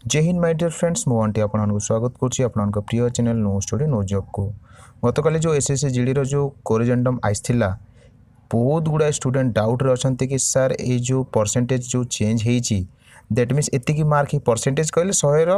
जय Hind my dear friends मुझे आपको स्वागत करुँच प्रिय channel no study no job को गत काली जो एसएससी जीडी जो कोरिजेंडम आईला बहुत गुड़ाए स्टूडेंट डाउट रे अच्छा कि सर ये जो परसेंटेज जो चेंज होती दैट मीन्स एति मार्क ही परसेंटेज कहले 100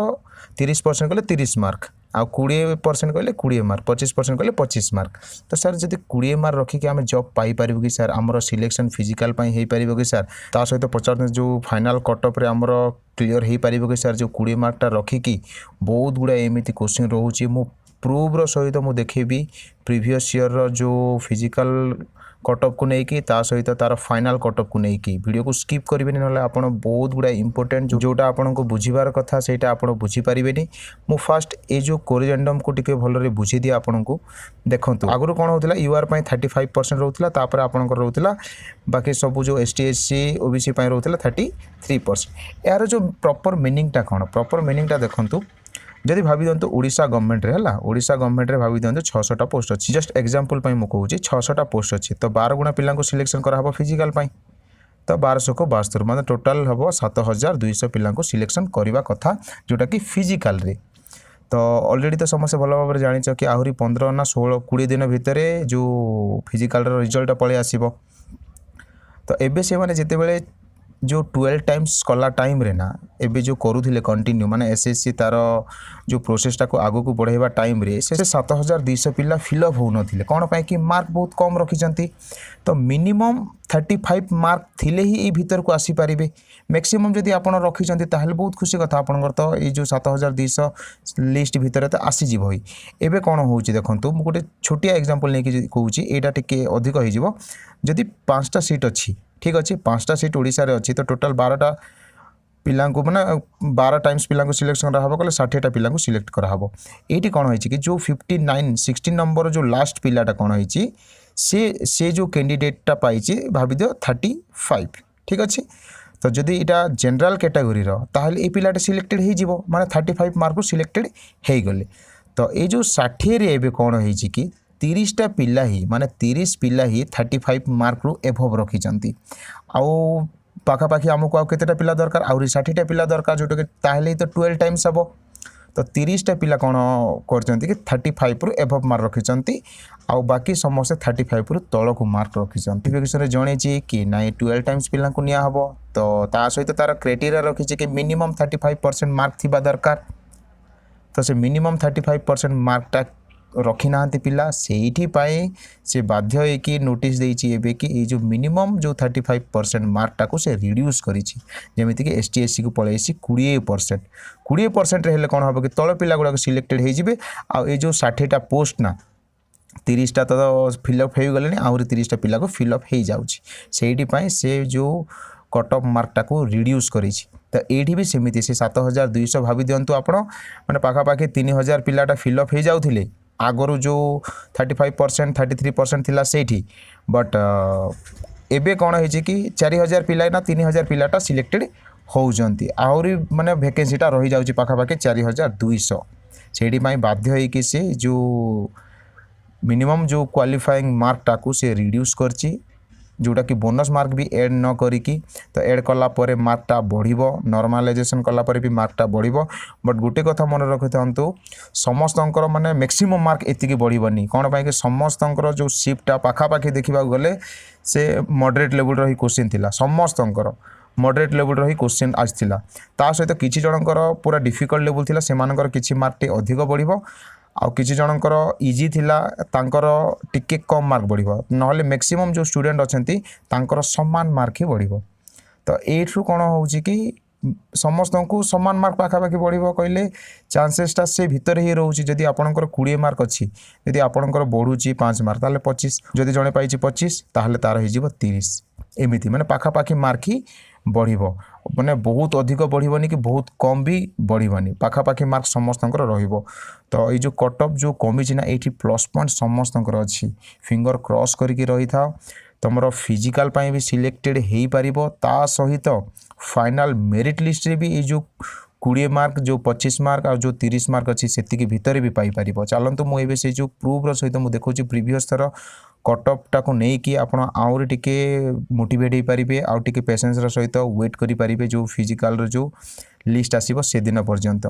30% कहले 30 मार्क आउ 20% कहले 20 मार्क 25% कहले 25 मार्क। तो सर जब 20 मार्क रखिक आम जॉब पाइपर कि सर आमर सिलेक्शन फिजिकल हो पार कि सर ता सहित पचार जो फाइनाल कटअप आमर क्लीयर हो पार कि सर जो 20 मार्कटा रखिकी बहुत गुड़ाए एमती क्वेश्चन रोचे मु प्रूव्र सहित मुझे देखेबी प्रीवियस ईयर जो फिजिकल कटअप को लेकिन ता सहित तार फाइनाल कटअप को लेकिन वीडियो को स्किप करेंगे ना आप बहुत गुड़ा इंपोर्टेंट जोटा आपको बुझीबार कथा से आप बुझीपारे मु फास्ट ये जो कोरिजेंडम को टिके भलरे बुझी दिए आपन को देखो आगुरी कौन होता यूआर 35% रोला तापर आपंकर रोला बाकी सब जो एसटी एससी ओबीसी रोला 33%। यार जो प्रॉपर मीनिंगटा कौन प्रॉपर मीनिंगटा देखूँ जदि भावी दिंतु ओडिशा गवर्नमेंट है ओडिशा गवर्नमेंट रे भावी दिंतु 600टा पोस्ट अच्छी जस्ट एग्जांपल मुझे कहूँ 600टा पोस्ट अच्छी तो 12 गुणा पिला सिलेक्शन करा फिजिकल तो 1200 को 72 मतलब टोटाल हम 7200 पिला सिलेक्शन करने कथा जोटा कि फिजिकल रे। तो ऑलरेडी तो समस्त भल भाव जाच कि आहरी 15 ना 16 20 दिन भितर जो फिजिकल रिजल्ट पलि आसब। तो एबे से माने जिते बड़े जो 12 टाइम्स कला टाइम रे ना एबे जो करुले कंटिन्यू माने एसएससी तार जो प्रोसेसटा को आगो को बढ़ाइबा टाइम रे से 7200 पिला फिलअप हो नथिले कौन पाई कि मार्क बहुत कम रखिचंती। तो मिनिमम 35 मार्क थिले ही ए भीतर को आसी पारिबे मैक्सिमम जदि आपण रखिचंती ताहले बहुत खुशी कथा आपनकर तो ये जो 7200 लिस्ट भीतर तो आसी जीव ही। एबे कौन होउची देखंतु मु गोटे छोटिया एग्जांपल नै कि कहूची एटा टिके अधिक होई जीवो जदि 5टा सीट अच्छी ठीक अच्छे 5टा सीट ओडिशा रे अच्छी तो टोटाल 12टा पिला मैंने 12 टाइम्स पिला सिलेक्शन कराब कले 60टा पिला सिलेक्ट कराब। ये कौन होती कि जो 59 16 नंबर जो लास्ट पिलाटा कौन होती से जो कैंडिडेटा पाई भावी दियो 35 ठीक अच्छे। तो जदि यहाँ जनरल कैटेगोरी ताहले ये पिलाटा सिलेक्टेड हो माने 35 मार्क सिलेक्टेड हो गले। तो ये जो 60 रे एबे कौन होती कि 30टा पिला ही माने 30 पिला ही 35 मार्क रु एभव रखिचंती आउ पाखापाखि आमको आउ केतेटा पिला दरकार आउरी 60टा पिला दरकार जोटा कि ताहले तो 12 टाइम्स हम। तो 30टा पिला कौन करचंती कि 35 रु एभव मार्क रखिचंती आउ बाकी समस्त 35 रु तल को मार्क रखिचंती। नोटिफिकेशन रे जणेची कि नाइ 12 टाइम्स पिला को निया हबो तो ता सहित तार क्राइटेरिया रखिची कि मिनिमम 35% मार्क थिबा दरकार। तो से मिनिमम 35% मार्कटा रखी ना पिला से बाध्य कि नोटिस देती कि ये जो मिनिमम जो 35% मार्कटा को से रिड्यूस करीमिति कि एसटी एससी को पलैसी 20% रहे कौन हम कि तल पिला गुड़ाक सिलेक्टेड होइजिबे आ ये जो 60टा पोस्ट ना 30टा तो फिलअप हो गले आहरी 30टा पिला को फिलअप हो जाऊँगी से जो कट ऑफ मार्कटा को रिड्यूस करी। तो ये भी सेमती से 7200 भावी दिंतु आपण मैंने पाखापाखि 3000 पिलाटा फिलअप हो जाऊे आगरू जो 35% 33% थिला सेठी बट एबे कौन है कि 4000 पिला ना 3000 पिलाटा सिलेक्टेड होउजंती आहरी माने वैकेंसीटा रही जाउची पाखापाखि 4200 सेठी माई बाध्य है कि से जो मिनिमम जो क्वालिफाइंग मार्कटा को से रिड्यूस करची जोटा कि बोनस मार्क भी एड न करिकी तो एड कला परे मार्कटा बढ़िबो नॉर्मलाइजेशन कला परे भी मार्कटा बढ़िबो। बट गोटे कथा मन रखिथांतु समस्तंकर माने मैक्सिमम मार्क एतिकी बढ़िबनी कौन पाई कि समस्तंकर जो शिफ्टटा पाखापाखि देखा गले से मॉडरेट लेवल रही क्वेश्चन थिला समस्तंकर मॉडरेट लेवल रही क्वेश्चन आसला ता सहित किछि जनकर पूरा डिफिकल्ट लेवल थिला सेमानकर किछि मार्क टे अधिक बढ़िबो आउ किछि जनकर इजी थिला तांकर टिके कम मार्क बढ़िबो नहले मैक्सिमम जो स्टूडेंट अछंती तांकर समान मार्क ही बढ़िबो। तो एठु कोन होउची कि समस्त को समान मार्क पाखापाखि बढ़िबो कहले चांसेसटा से भितर ही रोची जदि आपनकर 20 मार्क अच्छी जदि आपनकर बढ़ुची 5 मार्क ताले 25 जदि जणे पाइची 25 ताहले तार हो जिवो 30 एमिति माने पाखापाखि मार्क ही बढ़िबो माने बहुत अधिक बढ़िबनी कि बहुत कम भी बढ़िबनी पाखापाखि मार्क समस्तंकर रहिबो। तो ये जो कट ऑफ जो कमी ना ये प्लस पॉइंट समस्तंकर अच्छी फिंगर क्रॉस करके रही था तुम फिजिकल भी सिलेक्टेड हो पारिबो ता सहित फाइनल मेरिट लिस्ट रे भी ये जो 20 मार्क जो 25 मार्क और जो 30 मार्क अच्छी से भितर भी पाइपर। चलतु मुझे से जो प्रूफ्र सहित मुझे देखा प्रीवियस थर कटअपटा को लेकिन आप आहरी टिके मोटिवेट हो पारे आउ टे पेसेंस सहित वेट करेंगे जो फिजिकल जो लिस्ट आसीबो से दिन पर्यंत।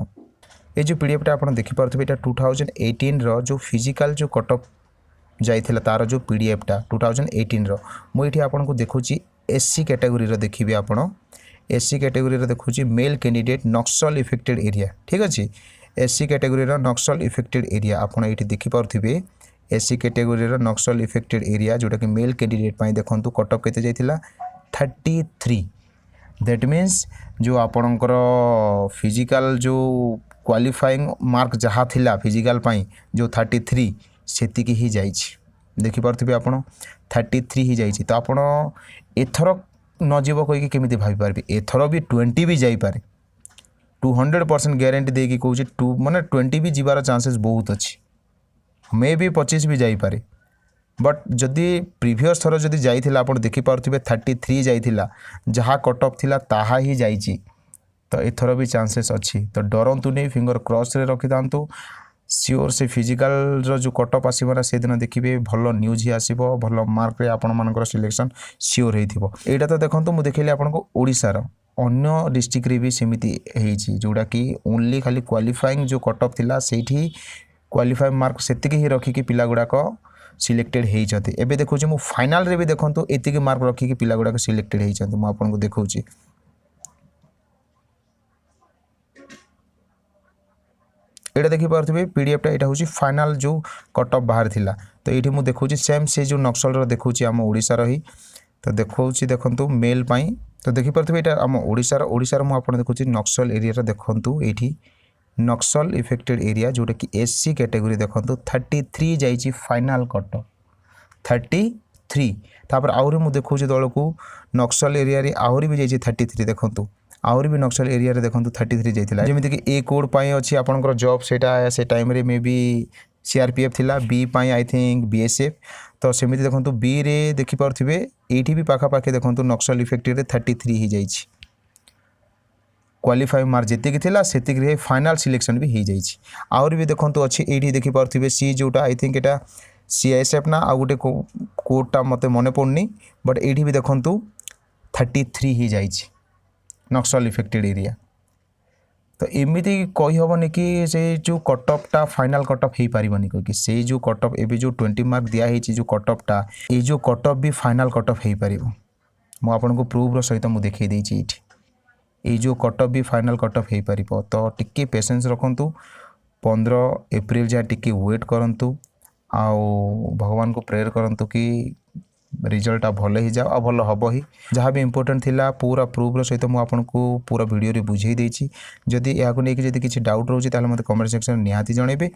ये जो पीडीएफ आप देखिपे ये 2018 जो फिजिकल जो कट ऑफ जाइथिला तार जो पीडीएफ 2018 मुझे आपको देखुची एससी कैटेगोरी रो देखिबे आपण एससी कैटेगोरी रो देखुची मेल कैंडिडेट नक्सल इफेक्टेड एरिया ठीक अच्छे एससी कैटेगोरी रो नक्सल इफेक्टेड एरिया आपण ये देखिपे एससी कैटेगोरी रो नक्सल इफेक्टेड एरिया जोटा कि मेल कैंडिडेट पाई देखंतु कट ऑफ केते जाइथिला 33 दैट मीन्स जो आपणकर फिजिकल जो क्वालिफाइंग मार्क जहाँ थिला फिजिकल पाई जो 33 सेतिकी ही जाइछि देखिपे आपण 33 ही जाइछि तो आपण एथर न जीव कहीकि केमिति भाबी पारबे एथर भी 20 भी जाई पारे 200% ग्यारंटी देकी कहूँ 2 माने 20 भी जीवार चांसेस बहुत अच्छी मे भी 25 भी जाई पारे बट जदि प्रीवियस थर जदि जाइथिला आपण देखि पारथिबे 33 जाइथिला जहाँ कट ऑफ थिला ताहा ही जाइछि तो एथर भी चांसेस अच्छी तो डरंतु नहीं फिंगर क्रॉस रे रखि दांतु सियोर से फिजिकल जो कट ऑफ आसीबो ना से दिन देखिबे भलो न्यूज ही आसीबो भलो मार्क रे आपण मानकर सिलेक्शन सियोर हेथिबो एटा तो देखंतु मु देखैले आपनको ओडिसा रो अन्य डिस्ट्रिक्ट रे भी सेमिति हेछि जोडा कि ओनली खाली क्वालिफाइंग जो कट ऑफ थिला सेठी क्वालिफाइंग मार्क सेतिकी ही रखि कि पिला गुडा को सिलेक्टेड हेइछथि एबे देखौछि मु फाइनल रे भी देखंतु एतिकी मार्क रखि कि पिला गुडा को सिलेक्टेड हेइछथि मु आपनको देखौछि एटा देखि पारथिबे पीडीएफ टा एटा होछि फाइनल जो कट ऑफ बाहर थिला तो एठी मु देखौछि सेम से जो नक्सल रो देखौछि हम ओडिसा रही तो देखौछि देखंतु मेल पाई तो देखि पारथिबे एटा हम ओडिसा रो मु आपन देखौछि नक्सल एरिया रो देखंतु एठी नक्सल इफेक्टेड एरिया जोटा कि एससी कैटेगरी देखंतु 33 जाइछि फाइनल कट ऑफ 33 तापर आउरी मु देखौछि दळकू नक्सल एरिया रे आउरी भी जाइछि 33 देखंतु आउरी भी नक्सल एरिया रे देखंतु 33 जाइथिला जेमिति कि ए कोड पाई अछि आपनकर जॉब सेटा से टाइम रे मे बी सीआरपीएफ थिला बी पाई आई थिंक बीएसएफ तो सेमिति देखंतु बी रे देखि पारथिबे एठी भी पाखा पाखे देखंतु नक्सल इफेक्टेड रे 33 ही जाइछि क्वालिफाई मार्क जेतिक थिला सेतिक रे फाइनल सिलेक्शन भी ही जाइछि और भी देखंतु अछि एठी देखि पारथिबे सी जोटा आई थिंक एटा सीआईएसएफ ना आ गुटे कोडटा मते मने पड़नी बट एठी भी देखंतु 33 ही जाइछि नक्सल इफेक्टेड एरिया तो एमिति कही हबनी कि से जो कट ऑफ टा फाइनल कट ऑफ हे पारिबनी कि से जो कट ऑफ एबे जो 20 मार्क दिया हेछि जो कट ऑफ टा ए जो कट ऑफ भी फाइनल कट ऑफ हे पारिबो मु आपन को प्रूफ रो सहित मु देखै देछि इठी ए जो कट ऑफ भी फाइनल कट ऑफ हे पारिबो तो टिके पेशेंस रखंतु 15 अप्रैल जा टिके वेट करंतु आ भगवान को प्रेयर करंतु कि रिजल्ट भल ही जाओ भल हम ही जहाँ भी इंपोर्टेंट थिला पूरा प्रूफ सहित मुझे आपको पूरा वीडियो रे बुझे देछि जदि याको नै कि जदि किछि डाउट रहउछि ताले मते कमेंट सेक्शन निहाती जणेबे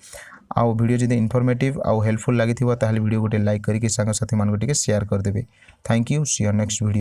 आ वीडियो जदि इन्फॉर्मेटिव आ हेल्पफुल लागिथिबो ताले वीडियो गोटे लाइक करिके संग साथी मान को टिके शेयर कर देबे thank you see you next video.